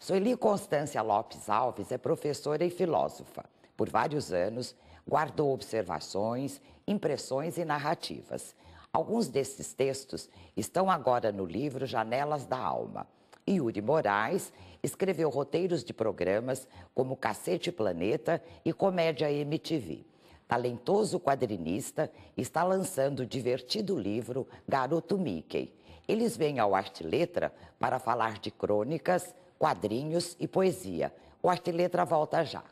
Sueli Constância Lopes Alves é professora e filósofa. Por vários anos, guardou observações, impressões e narrativas. Alguns desses textos estão agora no livro Janelas da Alma. Yuri Moraes escreveu roteiros de programas como Cacete Planeta e Comédia MTV. Talentoso quadrinista, está lançando o divertido livro Garoto Mickey. Eles vêm ao Arte Letra para falar de crônicas, quadrinhos e poesia. O Arte Letra volta já.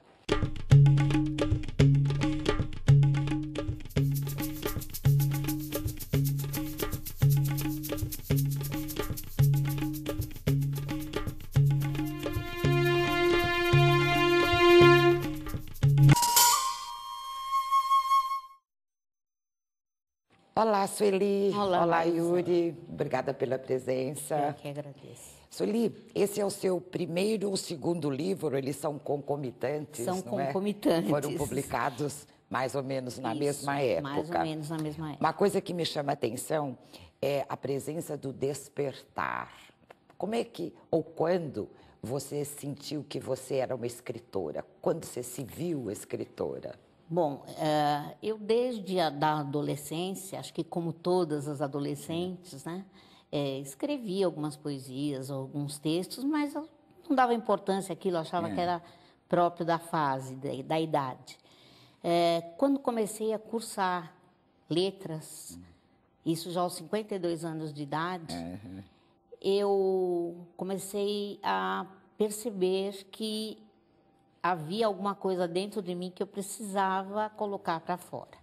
Olá, Sueli. Olá, Yuri. Obrigada pela presença. Eu que agradeço. Sueli, esse é o seu primeiro ou segundo livro? Eles são concomitantes, São não é? concomitantes. Foram publicados mais ou menos na Isso, mesma época. mais ou menos na mesma época. Uma coisa que me chama a atenção é a presença do despertar. Como é que, ou quando, você sentiu que você era uma escritora? Quando você se viu escritora? Bom, eu desde a da adolescência, acho que como todas as adolescentes, né, escrevi algumas poesias, alguns textos, mas eu não dava importância àquilo, eu achava que era próprio da fase, da idade. Quando comecei a cursar letras, isso já aos 52 anos de idade, eu comecei a perceber que havia alguma coisa dentro de mim que eu precisava colocar para fora.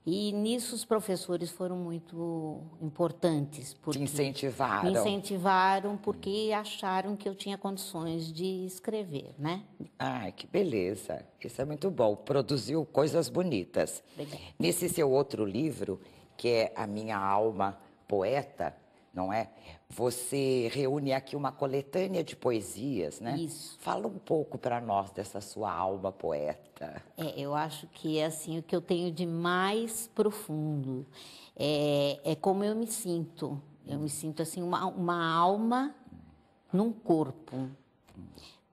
E nisso os professores foram muito importantes. Te incentivaram. Me incentivaram porque acharam que eu tinha condições de escrever, né? Ai, que beleza. Isso é muito bom. Produziu coisas bonitas. Obrigada. Nesse seu outro livro, que é A Minha Alma Poeta, não é? Você reúne aqui uma coletânea de poesias, né? Isso. Fala um pouco para nós dessa sua alma poeta. Eu acho que é assim o que eu tenho de mais profundo. É como eu me sinto. Eu me sinto assim uma alma num corpo.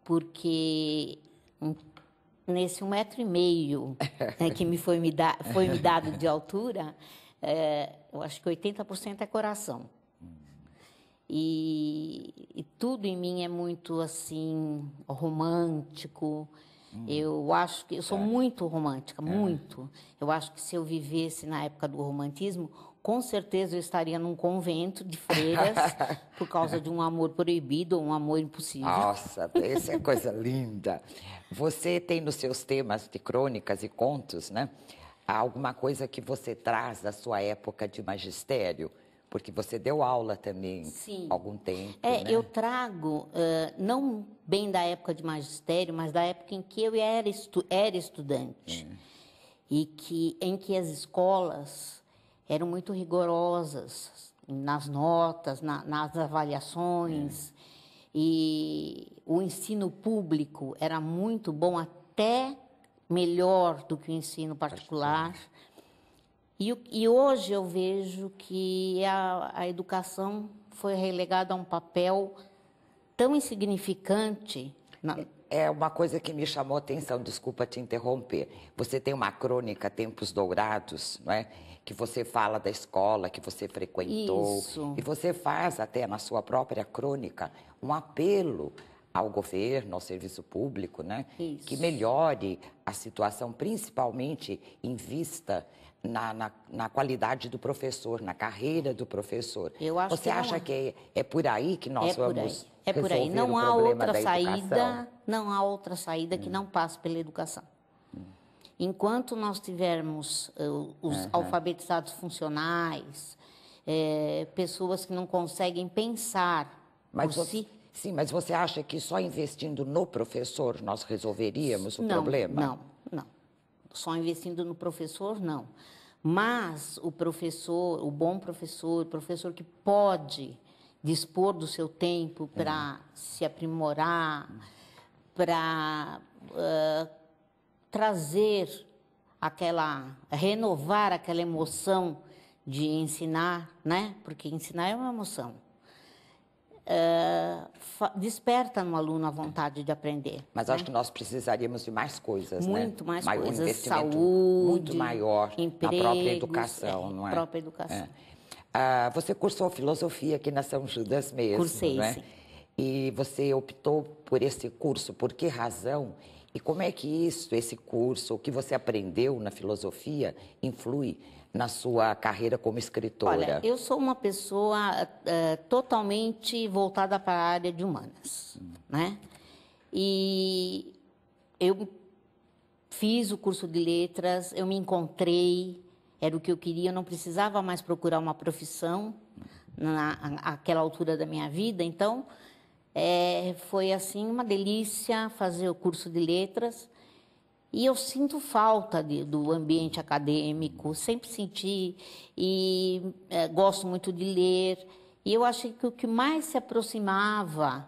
Porque nesse 1,5 m que foi me dado de altura, eu acho que 80% é coração. E tudo em mim é muito, assim, romântico. Eu acho que eu sou muito romântica, muito. Eu acho que se eu vivesse na época do romantismo, com certeza eu estaria num convento de freiras por causa de um amor proibido ou um amor impossível. Nossa, essa é coisa linda. Você tem nos seus temas de crônicas e contos, né? Alguma coisa que você traz da sua época de magistério? Porque você deu aula também há algum tempo, né? Eu trago, não bem da época de magistério, mas da época em que eu era estudante. Em que as escolas eram muito rigorosas nas notas, nas avaliações. E o ensino público era muito bom, até melhor do que o ensino particular. E hoje eu vejo que a educação foi relegada a um papel tão insignificante. É uma coisa que me chamou a atenção, desculpa te interromper. Você tem uma crônica Tempos Dourados, não é? Que você fala da escola que você frequentou. Isso. E você faz até na sua própria crônica um apelo ao governo, ao serviço público, né? Isso. Que melhore a situação, principalmente em vista na qualidade do professor, na carreira do professor. Você acha que é por aí que nós vamos por aí. Não há outra saída, não há outra saída que não passe pela educação. Enquanto nós tivermos os alfabetizados funcionais, pessoas que não conseguem pensar por si. Sim, mas você acha que só investindo no professor nós resolveríamos o problema? Não. Só investindo no professor, não. Mas o professor, o bom professor, o professor que pode dispor do seu tempo para se aprimorar, para renovar aquela emoção de ensinar, né? Porque ensinar é uma emoção. desperta no aluno a vontade de aprender. Mas né? acho que nós precisaríamos de mais coisas, Muito né? mais Um coisas, investimento saúde, muito maior empregos, na própria educação, não é? Própria educação. Você cursou filosofia aqui na São Judas mesmo, Cursei, não é? sim. E você optou por esse curso, por que razão? E como é que esse curso, o que você aprendeu na filosofia, influi na sua carreira como escritora? Olha, eu sou uma pessoa totalmente voltada para a área de humanas, né? E eu fiz o curso de letras, eu me encontrei, era o que eu queria, eu não precisava mais procurar uma profissão naquela altura da minha vida, então foi assim uma delícia fazer o curso de letras. E eu sinto falta do ambiente acadêmico, sempre senti, e gosto muito de ler. E eu achei que o que mais se aproximava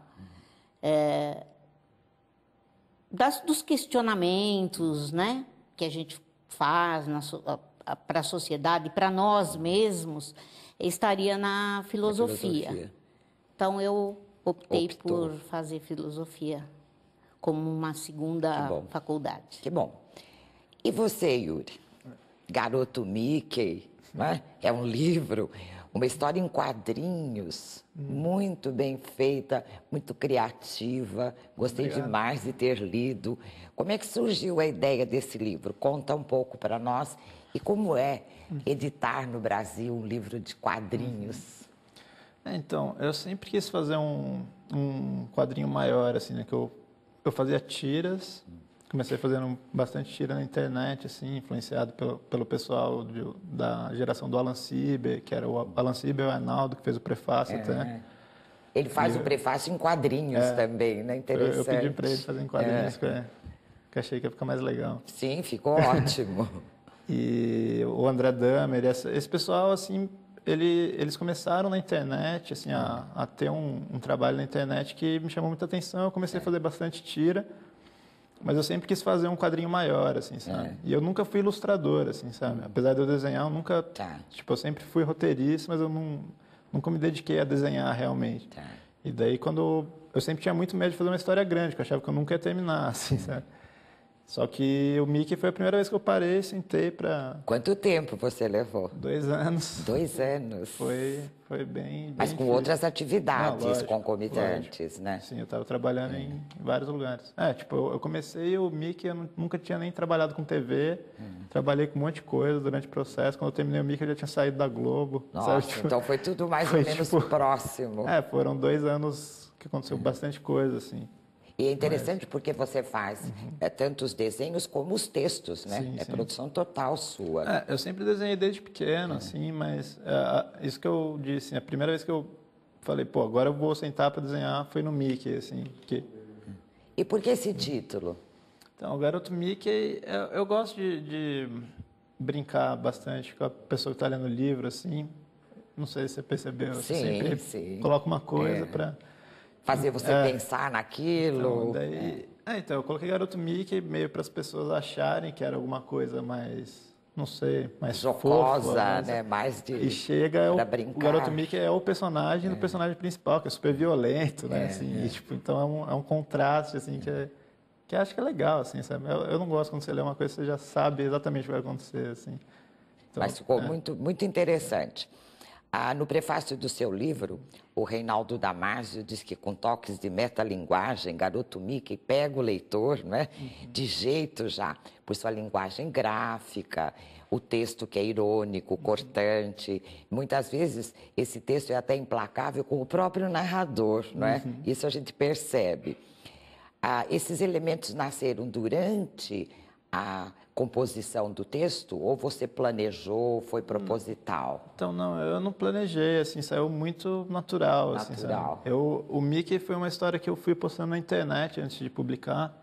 dos questionamentos, né, que a gente faz para a sociedade, para nós mesmos, estaria na filosofia. Então, eu optei por fazer filosofia como uma segunda faculdade. Que bom. E você, Yuri? Garoto Mickey, né? É um livro, uma história em quadrinhos, muito bem feita, muito criativa. Gostei demais de ter lido. Como é que surgiu a ideia desse livro? Conta um pouco para nós. E como é editar no Brasil um livro de quadrinhos? Então, eu sempre quis fazer um quadrinho maior, assim, né? Que eu fazia tiras, comecei fazendo bastante tira na internet, assim, influenciado pelo pessoal da geração do Alan Sieber, que era o Alan Sieber e o Arnaldo, que fez o prefácio até. Ele faz o prefácio em quadrinhos também, né? Interessante. Eu pedi para ele fazer em quadrinhos, que achei que ia ficar mais legal. Sim, ficou ótimo. E o André Damer, esse pessoal, assim, eles começaram na internet, assim, a ter um trabalho na internet que me chamou muita atenção. Eu comecei a fazer bastante tira, mas eu sempre quis fazer um quadrinho maior, assim, sabe? E eu nunca fui ilustrador, assim, sabe? Apesar de eu desenhar, eu nunca... Tipo, eu sempre fui roteirista, mas eu nunca me dediquei a desenhar realmente. E daí, quando... Eu sempre tinha muito medo de fazer uma história grande, porque eu achava que eu nunca ia terminar, assim, sabe? Só que o Mickey foi a primeira vez que eu parei, sentei para... Quanto tempo você levou? 2 anos. 2 anos. Foi bem Mas com difícil. outras atividades Lógico, concomitantes, né? Sim, eu estava trabalhando em vários lugares. Tipo, eu comecei o Mickey, eu nunca tinha nem trabalhado com TV, trabalhei com um monte de coisa durante o processo. Quando eu terminei o Mickey, eu já tinha saído da Globo. Nossa, sabe? Tipo, então foi tudo mais ou menos próximo. Foram 2 anos que aconteceu bastante coisa, assim. E é interessante porque você faz tanto os desenhos como os textos, né? Sim, sim. Produção total sua. Eu sempre desenhei desde pequeno, assim, mas isso que eu disse, a primeira vez que eu falei, pô, agora eu vou sentar para desenhar, foi no Mickey, assim. E por que esse título? Então, o Garoto Mickey, eu gosto de brincar bastante com a pessoa que está lendo o livro, assim. Não sei se você percebeu, eu sempre coloco uma coisa para... Fazer você pensar naquilo. Então, eu coloquei Garoto Mickey meio para as pessoas acharem que era alguma coisa mais, não sei, mais jocosa, fofa, né? Mais de... E chega, brincar. O Garoto Mickey é o personagem do personagem principal, que é super violento, né? Assim, e, tipo, então é um contraste, assim, que acho que é legal, assim, sabe? Eu não gosto quando você lê uma coisa, você já sabe exatamente o que vai acontecer, assim. Então, mas ficou muito, muito interessante. No prefácio do seu livro, o Reinaldo Damasio diz que com toques de metalinguagem, Garoto Mickey pega o leitor, né, de jeito já, por sua linguagem gráfica, o texto que é irônico, cortante. Muitas vezes esse texto é até implacável com o próprio narrador, não é? Isso a gente percebe. Esses elementos nasceram durante a composição do texto ou você planejou, foi proposital? Então, não, eu não planejei, assim, saiu muito natural. Assim, sabe? O Mickey foi uma história que eu fui postando na internet antes de publicar.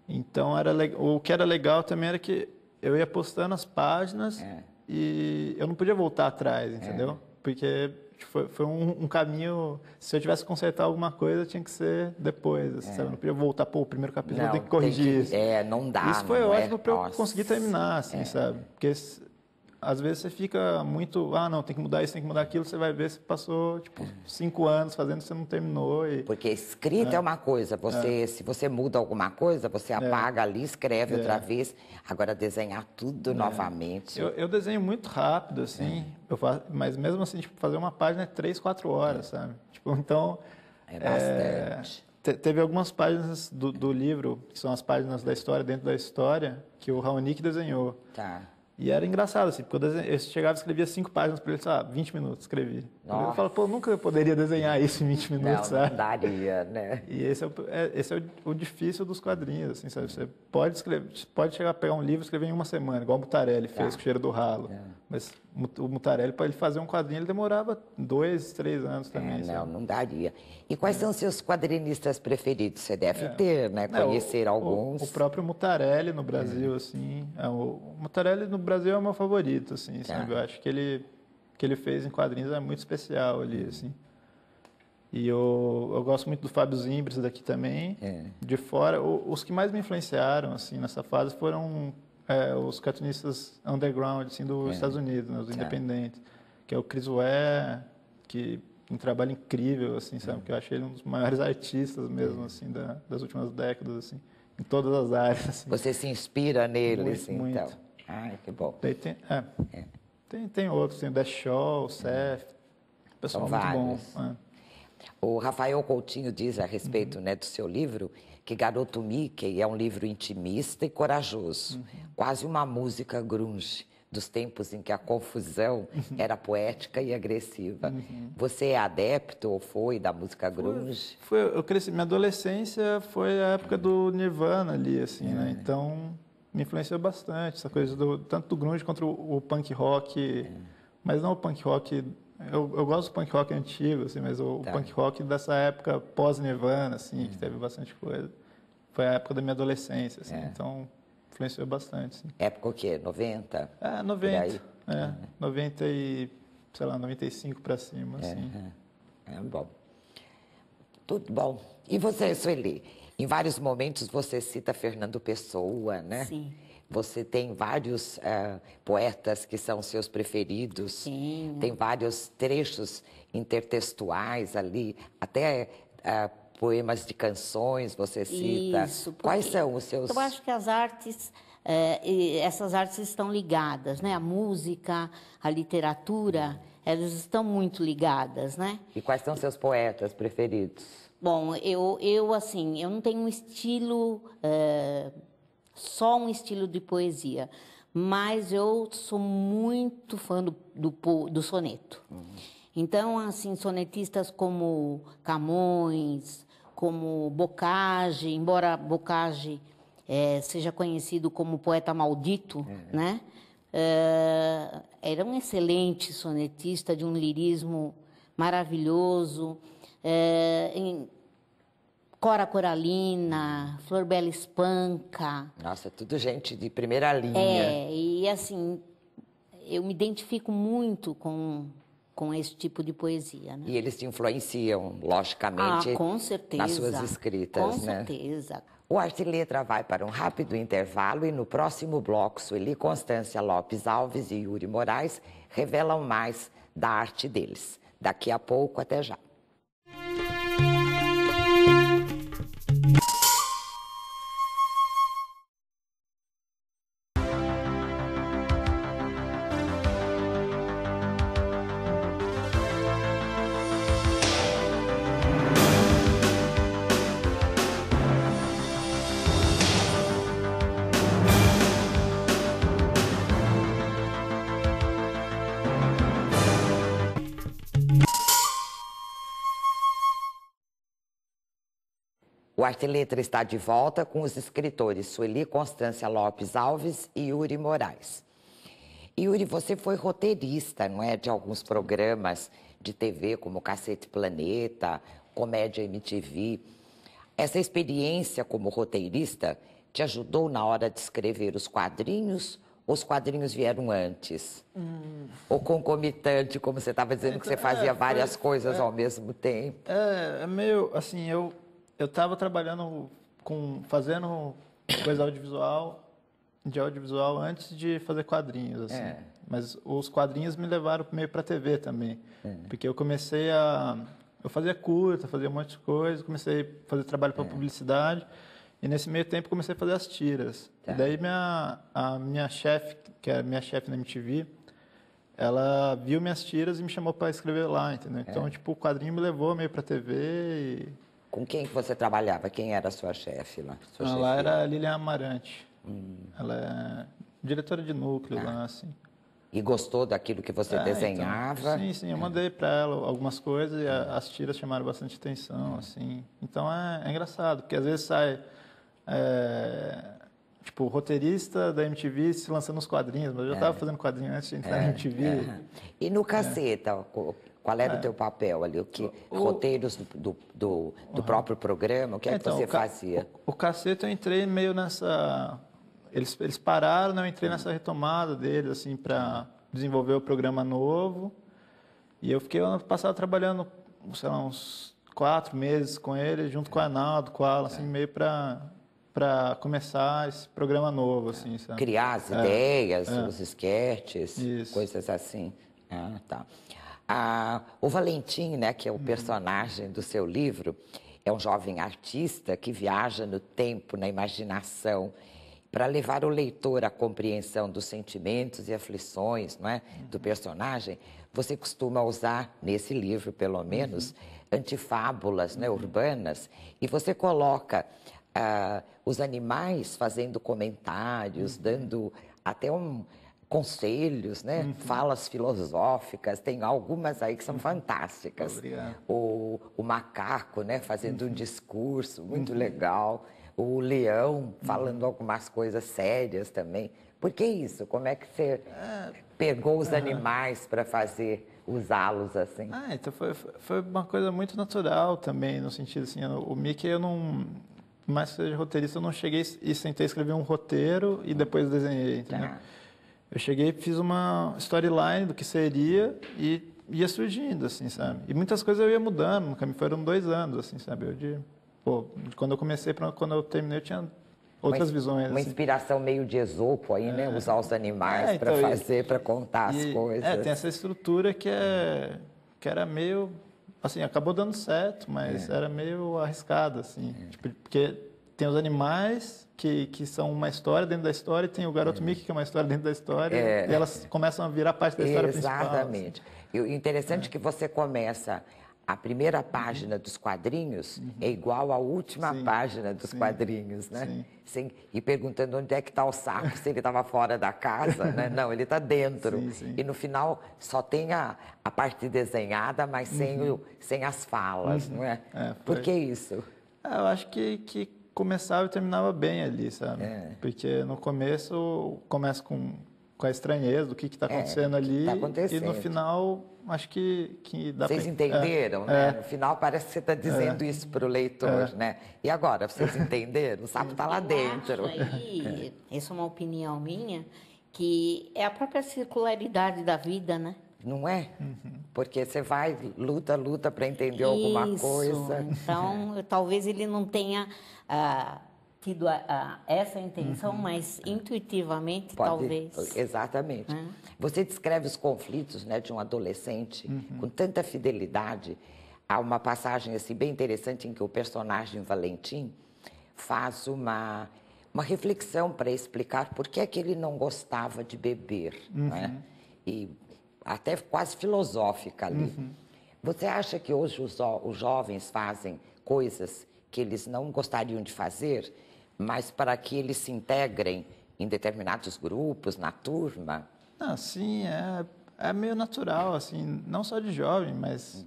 Então, o que era legal também era que eu ia postando as páginas e eu não podia voltar atrás, entendeu? Porque foi um caminho... Se eu tivesse que consertar alguma coisa, tinha que ser depois. Assim, sabe? Eu não podia voltar, o primeiro capítulo eu tenho que corrigir isso. Não dá. Isso foi ótimo para eu conseguir terminar, assim, sabe? Porque às vezes você fica muito, não, tem que mudar isso, tem que mudar aquilo, você vai ver, você passou, tipo, 5 anos fazendo, você não terminou. Porque escrita é uma coisa, se você muda alguma coisa, você apaga ali, escreve outra vez, agora desenhar tudo novamente. Eu desenho muito rápido, assim, mas mesmo assim, tipo, fazer uma página é 3, 4 horas, sabe? Tipo, então... É bastante. Teve algumas páginas do livro, que são as páginas da história dentro da história, que o Raonic desenhou. Tá. E era engraçado, assim, porque eu chegava e escrevia 5 páginas para ele, 20 minutos, escrevi. Nossa. Eu falo, pô, nunca poderia desenhar isso em 20 minutos, sabe? Não daria, né? E esse é o difícil dos quadrinhos, assim, sabe? Você pode chegar a pegar um livro e escrever em uma semana, igual o Mutarelli fez com o Cheiro do Ralo. Mas o Mutarelli, para ele fazer um quadrinho, ele demorava 2, 3 anos também. Não daria. E quais são os seus quadrinistas preferidos? Você deve ter, né? Conhecer alguns. O próprio Mutarelli no Brasil, assim. O Mutarelli no Brasil é o meu favorito, assim, sabe? Eu acho que ele fez em quadrinhos é muito especial ali, assim. E eu gosto muito do Fábio Zimbres daqui também. De fora, os que mais me influenciaram, assim, nessa fase foram os cartunistas underground, assim, dos Estados Unidos, né, os independentes. Que é o Chris Ware, que um trabalho incrível, assim, sabe? Que eu achei ele um dos maiores artistas mesmo, assim, das últimas décadas, assim, em todas as áreas. Assim. Você se inspira nele, muito, assim, muito. então? Ai, que bom. Daí tem outros, tem o Dash Shaw, o Seth, pessoal muito bom. O Rafael Coutinho diz a respeito do seu livro que Garoto Mickey é um livro intimista e corajoso, quase uma música grunge, dos tempos em que a confusão era poética e agressiva. Você é adepto ou foi da música grunge? Eu cresci, minha adolescência foi a época do Nirvana ali, assim, né? Então me influenciou bastante essa coisa tanto do grunge quanto o punk rock, mas não o punk rock. Eu gosto do punk rock antigo, assim, mas o punk rock dessa época pós-Nirvana, assim, que teve bastante coisa. Foi a época da minha adolescência, assim, então influenciou bastante. Assim. Época o quê? 90? 90. 90 e, sei lá, 95 para cima, assim. Bom. Tudo bom. E você, Sueli? Em vários momentos você cita Fernando Pessoa, né? Sim. Você tem vários poetas que são seus preferidos. Sim. Tem vários trechos intertextuais ali, até poemas de canções você cita. Isso. Quais são os seus... Eu acho que as artes, essas artes estão ligadas, né? A música, a literatura, elas estão muito ligadas, né? E quais são seus poetas preferidos? Bom, eu não tenho um estilo... só um estilo de poesia, mas eu sou muito fã do soneto. Então, assim, sonetistas como Camões, como Bocage, embora Bocage seja conhecido como poeta maldito, né? Era um excelente sonetista de um lirismo maravilhoso. Cora Coralina, Flor Bela Espanca. Nossa, tudo gente de primeira linha. E assim, eu me identifico muito com esse tipo de poesia. Né? E eles te influenciam, logicamente, com certeza, nas suas escritas, com né? certeza. O Arte e Letra vai para um rápido intervalo e no próximo bloco, Sueli Constância Lopes Alves e Yuri Moraes revelam mais da arte deles. Daqui a pouco, até já. O Arte e Letra está de volta com os escritores Sueli Constância Lopes Alves e Yuri Moraes. Yuri, você foi roteirista, não é, de alguns programas de TV, como Cacete Planeta, Comédia MTV. Essa experiência como roteirista te ajudou na hora de escrever os quadrinhos? Ou os quadrinhos vieram antes? Ou concomitante, como você estava dizendo, que você fazia várias coisas ao mesmo tempo? É meio, assim, eu estava trabalhando fazendo coisa de audiovisual antes de fazer quadrinhos, assim. mas os quadrinhos me levaram meio para a TV também. Porque eu comecei a... Eu fazia curta, fazia um monte de coisa, comecei a fazer trabalho para publicidade, e nesse meio tempo comecei a fazer as tiras. E daí a minha chefe, que é a minha chefe na MTV, ela viu minhas tiras e me chamou para escrever lá, entendeu? Então, tipo, o quadrinho me levou meio para a TV e... Com quem que você trabalhava? Quem era a sua chefe lá? Lá era a Lilian Amarante. Ela é diretora de núcleo lá, assim. E gostou daquilo que você desenhava? Então, sim, eu mandei para ela algumas coisas e as tiras chamaram bastante atenção, assim. Então é engraçado, porque às vezes sai, tipo, roteirista da MTV se lançando nos quadrinhos, mas eu já estava fazendo quadrinho antes de entrar na MTV. E no Caceta, qual era o teu papel ali? Roteiros do próprio programa? O que é que você fazia? O Caceta eu entrei meio nessa... Eles pararam, né? Eu entrei nessa retomada deles, assim, para desenvolver o programa novo. E eu fiquei ano passado trabalhando, sei lá, uns 4 meses com eles, junto com o Arnaldo, com o Alan, assim, meio para começar esse programa novo, assim, sabe? Criar as ideias, os esquetes, coisas assim. Ah, tá. O Valentim, né, que é o personagem do seu livro, é um jovem artista que viaja no tempo, na imaginação, para levar o leitor à compreensão dos sentimentos e aflições, não é, do personagem. Você costuma usar, nesse livro pelo menos, antifábulas, né, urbanas, e você coloca os animais fazendo comentários, dando até conselhos, né, falas filosóficas. Tem algumas aí que são fantásticas. Obrigado. O macaco, né, fazendo um discurso muito legal. O leão falando algumas coisas sérias também. Por que isso? Como é que você pegou os animais para usá-los assim? Então foi uma coisa muito natural também, no sentido assim, o Mickey eu não, mais que seja roteirista, eu não cheguei e sentei escrever um roteiro e depois desenhei, entendeu? Eu cheguei e fiz uma storyline do que seria e ia surgindo, assim, sabe? E muitas coisas eu ia mudando, no caminho foram 2 anos, assim, sabe? Quando eu comecei, quando eu terminei, eu tinha outras visões. Uma inspiração meio de Esopo aí, né? Usar os animais para fazer, para contar as coisas. Tem essa estrutura que era meio... Assim, acabou dando certo, mas era meio arriscado, assim. Tipo, porque tem os animais que são uma história dentro da história e tem o Garoto Mickey, que é uma história dentro da história, e elas começam a virar parte da história principal. Exatamente. Assim. E o interessante é que você começa... A primeira página dos quadrinhos é igual à última página dos quadrinhos, né? Sim. E perguntando onde é que está o sapo, se ele estava fora da casa, né? Não, ele está dentro. E no final só tem a parte desenhada, mas sem as falas, não é? Por que isso? Eu acho que começava e terminava bem ali, sabe? Porque no começo começa com a estranheza do que está acontecendo ali. Tá acontecendo. E no final, acho que dá para... Vocês entenderam, né? No final parece que você está dizendo isso para o leitor, né? E agora, vocês entenderam? O sapo está lá dentro. Aí, essa é uma opinião minha, que é a própria circularidade da vida, né? Não é? Porque você vai, luta para entender alguma coisa. Então, talvez ele não tenha... tido essa intenção, mas intuitivamente, talvez. Exatamente. Você descreve os conflitos, né, de um adolescente com tanta fidelidade. Há uma passagem assim, bem interessante em que o personagem Valentim faz uma reflexão para explicar por que é que ele não gostava de beber. Né? E até quase filosófica ali. Você acha que hoje os jovens fazem coisas que eles não gostariam de fazer, mas para que eles se integrem em determinados grupos, na turma? Sim, é meio natural, assim, não só de jovem, mas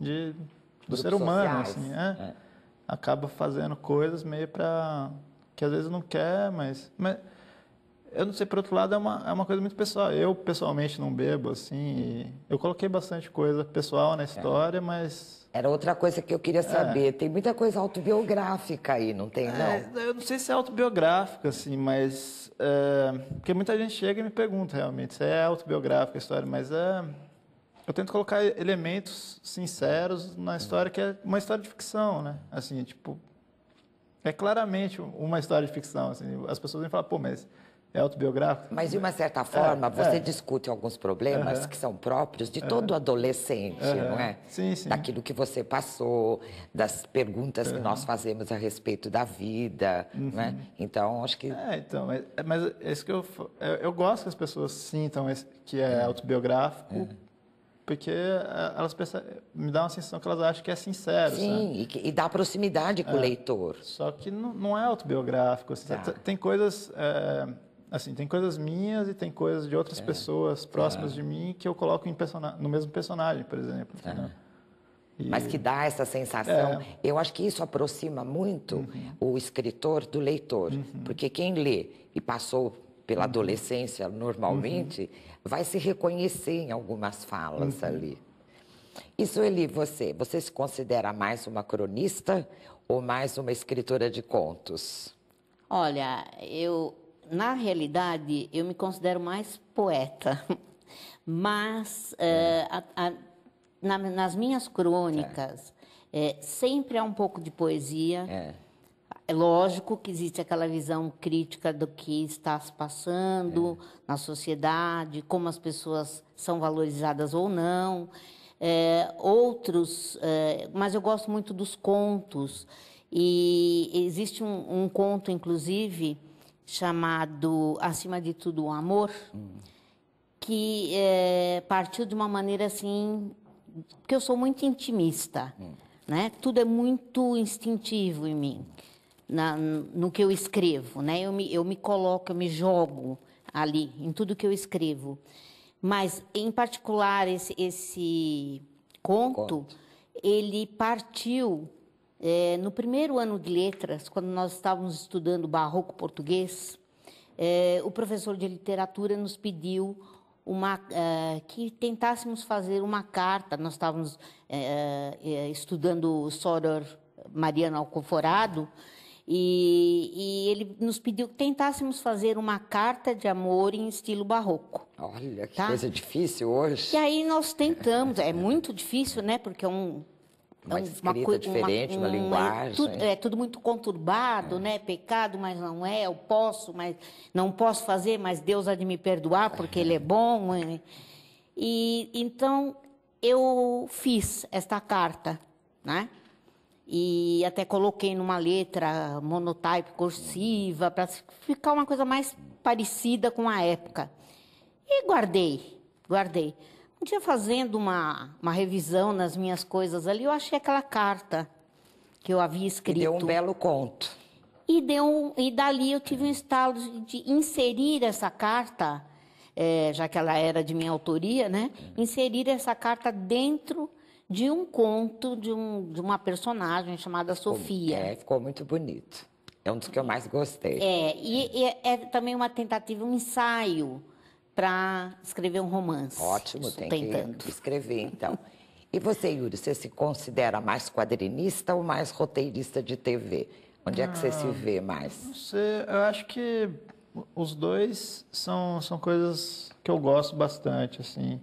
do ser humano, sociais. assim, acaba fazendo coisas meio para que às vezes não quer, mas eu não sei, por outro lado, é uma coisa muito pessoal. Eu, pessoalmente, não bebo, assim, eu coloquei bastante coisa pessoal na história, mas... Era outra coisa que eu queria saber. Tem muita coisa autobiográfica aí, não tem, não? Eu não sei se é autobiográfica, assim, mas... porque muita gente chega e me pergunta, realmente, se é autobiográfica a história, mas eu tento colocar elementos sinceros na história, que é uma história de ficção, né? Assim, tipo... É claramente uma história de ficção, assim. As pessoas vêm falar, pô, mas é autobiográfico. Mas, de uma certa forma, você discute alguns problemas que são próprios de todo adolescente, não é? Sim, sim. Daquilo que você passou, das perguntas que nós fazemos a respeito da vida, não é? Então, acho que... Então, mas é isso que eu gosto que as pessoas sintam que é autobiográfico, porque elas me dá uma sensação que elas acham que é sincero. Sim, e dá proximidade com o leitor. Só que não é autobiográfico. Assim, tem coisas... assim, tem coisas minhas e tem coisas de outras pessoas próximas de mim que eu coloco no mesmo personagem, por exemplo. Mas que dá essa sensação. Eu acho que isso aproxima muito o escritor do leitor. Porque quem lê e passou pela adolescência normalmente vai se reconhecer em algumas falas ali. E Sueli, você se considera mais uma cronista ou mais uma escritora de contos? Olha, na realidade, eu me considero mais poeta, mas nas minhas crônicas sempre há um pouco de poesia. É lógico que existe aquela visão crítica do que está se passando na sociedade, como as pessoas são valorizadas ou não. Mas eu gosto muito dos contos. E existe um conto, inclusive, chamado Acima de Tudo o Amor, que partiu de uma maneira assim, porque eu sou muito intimista, né? Tudo é muito instintivo em mim, no que eu escrevo, né? Eu me coloco, eu me jogo ali, em tudo que eu escrevo. Mas, em particular, esse conto, ele partiu no primeiro ano de letras, quando nós estávamos estudando barroco português, o professor de literatura nos pediu que tentássemos fazer uma carta. Nós estávamos estudando o Soror Mariano Alcoforado, e ele nos pediu que tentássemos fazer uma carta de amor em estilo barroco. Olha, que coisa difícil hoje. E aí nós tentamos, é muito difícil, né? Porque uma escrita diferente, uma linguagem. É tudo muito conturbado, né? Pecado, mas não é. Eu posso, mas não posso fazer, mas Deus há de me perdoar porque Ele é bom. E então eu fiz esta carta, né? E até coloquei numa letra monotype cursiva para ficar uma coisa mais parecida com a época. E guardei. Um dia, fazendo uma revisão nas minhas coisas ali, eu achei aquela carta que eu havia escrito. E deu um belo conto. E dali eu tive um estalo de inserir essa carta, já que ela era de minha autoria, né? Inserir essa carta dentro de um conto de uma personagem chamada Sofia. Ficou muito bonito. É um dos que eu mais gostei. E é também uma tentativa, um ensaio para escrever um romance. Ótimo, tem que escrever, então. E você, Yuri, você se considera mais quadrinista ou mais roteirista de TV? Onde é que você se vê mais? Não sei, eu acho que os dois são coisas que eu gosto bastante, assim.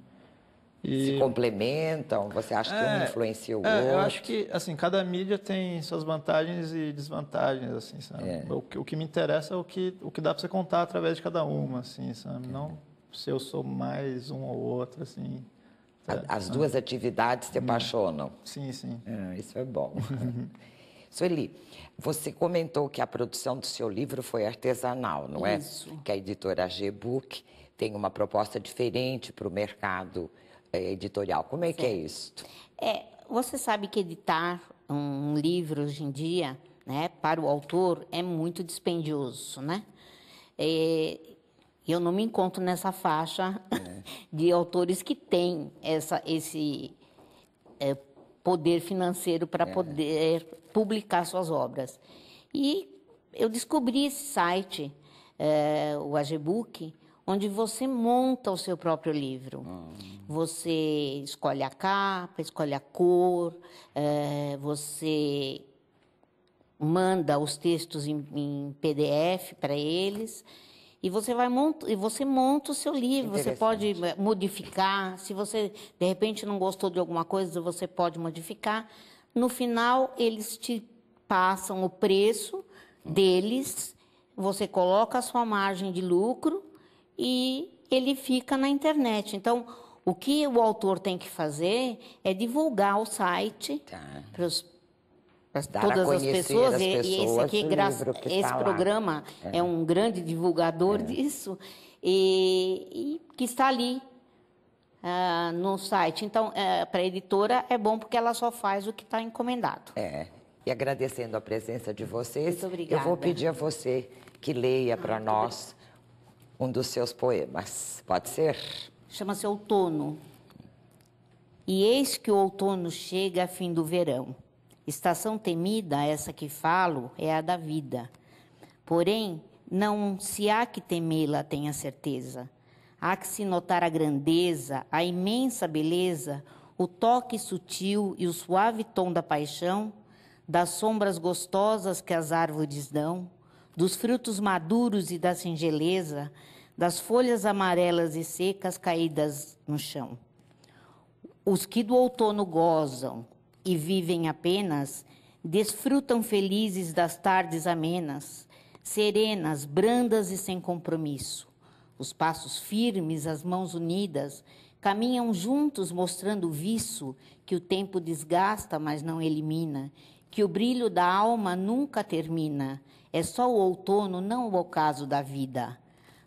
Se complementam? Você acha que um influencia o outro? Eu acho que, assim, cada mídia tem suas vantagens e desvantagens, assim, sabe? O que me interessa é o que dá para você contar através de cada uma, assim, sabe? Não se eu sou mais um ou outro, assim. As duas atividades te apaixonam? Sim. Isso é bom. Sueli, você comentou que a produção do seu livro foi artesanal, não é? Isso. Que a editora G-Book tem uma proposta diferente para o mercado editorial. Como é que é isso? Você sabe que editar um livro hoje em dia, né, para o autor, é muito dispendioso, né? Eu não me encontro nessa faixa de autores que têm esse poder financeiro para poder publicar suas obras. E eu descobri esse site, o AGBook, onde você monta o seu próprio livro. Você escolhe a capa, escolhe a cor, você manda os textos em PDF para eles, e você monta o seu livro. Você pode modificar. Se você, de repente, não gostou de alguma coisa, você pode modificar. No final, eles te passam o preço deles, você coloca a sua margem de lucro e ele fica na internet. Então, o que o autor tem que fazer é divulgar o site para todas as pessoas. E esse aqui, esse programa é um grande divulgador disso, e que está ali no site. Então, para a editora é bom porque ela só faz o que está encomendado. E agradecendo a presença de vocês, muito obrigada. Eu vou pedir a você que leia para nós um dos seus poemas. Pode ser? Chama-se Outono. E eis que o outono chega a fim do verão. Estação temida, essa que falo, é a da vida. Porém, não se há que temê-la, tenha certeza. Há que se notar a grandeza, a imensa beleza, o toque sutil e o suave tom da paixão, das sombras gostosas que as árvores dão, dos frutos maduros e da singeleza, das folhas amarelas e secas caídas no chão. Os que do outono gozam e vivem apenas, desfrutam felizes das tardes amenas, serenas, brandas e sem compromisso. Os passos firmes, as mãos unidas, caminham juntos mostrando o viço que o tempo desgasta, mas não elimina, que o brilho da alma nunca termina. É só o outono, não o ocaso da vida.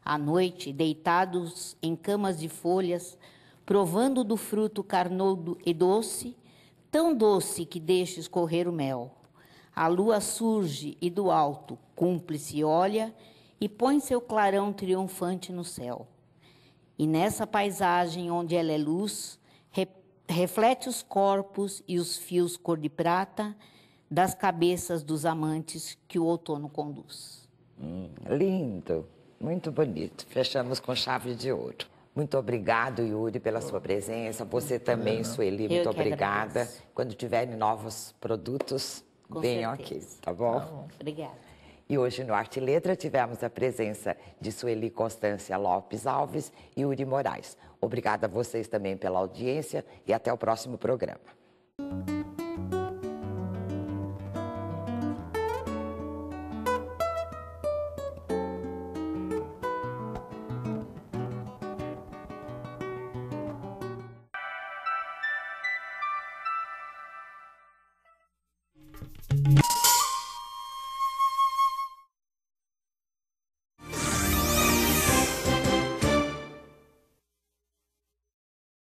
À noite, deitados em camas de folhas, provando do fruto carnudo e doce, tão doce que deixa escorrer o mel. A lua surge e do alto, cúmplice olha e põe seu clarão triunfante no céu. E nessa paisagem onde ela é luz, reflete os corpos e os fios cor de prata das cabeças dos amantes que o outono conduz. Lindo, muito bonito. Fechamos com chave de ouro. Muito obrigado, Yuri, pela sua presença. Você também, Sueli, muito obrigada. Agradeço. Quando tiverem novos produtos, venham aqui, tá bom? Obrigada. E hoje no Arte e Letra tivemos a presença de Sueli Constância Lopes Alves e Yuri Moraes. Obrigada a vocês também pela audiência e até o próximo programa.